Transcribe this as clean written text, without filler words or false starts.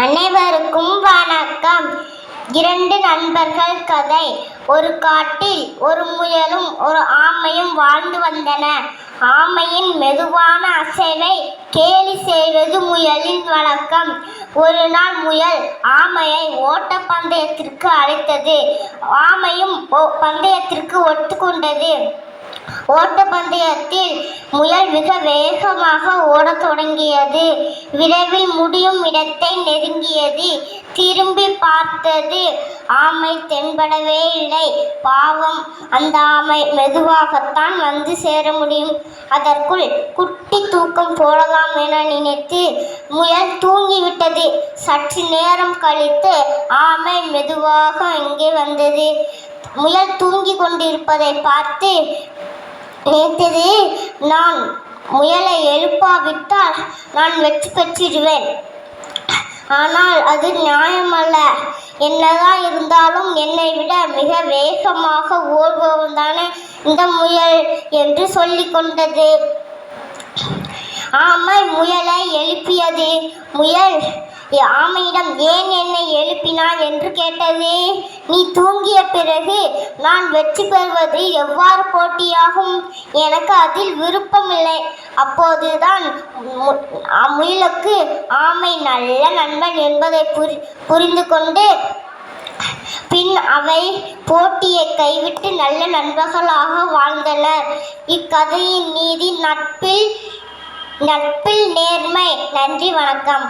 அனைவருக்கும் வணக்கம். இரண்டு நண்பர்கள் கதை. ஒரு காட்டில் ஒரு முயலும் ஒரு ஆமையும் வாழ்ந்து வந்தன. ஆமையின் மெதுவான அசைவை கேலி செய்வது முயலின் வழக்கம். ஒரு நாள் முயல் ஆமையை ஓட்ட பந்தயத்திற்கு அழைத்தது. ஆமையும் பந்தயத்திற்கு ஒத்துக்கொண்டது. ஓட்ட பந்தயத்தில் முயல் மிக வேகமாக ஓடத் தொடங்கியது. விரைவில் முடியும் இடத்தை நெருங்கியது. திரும்பி பார்த்தது. ஆமை தென்படவே இல்லை. பாவம், அந்த ஆமை மெதுவாகத்தான் வந்து சேர முடியும். அதற்குள் குட்டி தூக்கம் போடலாம் என நினைத்து முயல் தூங்கிவிட்டது. சற்று நேரம் கழித்து ஆமை மெதுவாக இங்கே வந்தது. முயல் தூங்கிக் கொண்டிருப்பதை பார்த்து நினைத்தது, நான் முயலை எழுப்பாவிட்டால் நான் வெற்றி பெற்றிடுவேன். ஆனால் அது நியாயமல்ல. என்னதான் இருந்தாலும் என்னை விட மிக வேகமாக ஓடுபவன் தானே இந்த முயல் என்று சொல்லிக் கொண்டது. ஆமை முயலை எழுப்பியது. முயல் ஆமையிடம் ஏன் என்னை எழுப்பினாய் என்று கேட்டது. நீ தூங்கிய பிறகு நான் வெற்றி பெறுவது எவ்வாறு போட்டியாகும்? எனக்கு அதில் விருப்பமில்லை. அப்போதுதான் முயலுக்கு ஆமை நல்ல நண்பன் என்பதை புரிந்து கொண்டு பின் அவை போட்டியை கைவிட்டு நல்ல நண்பர்களாக வாழ்ந்தனர். இக்கதையின் நீதி நட்பில் நேர்மை. நன்றி, வணக்கம்.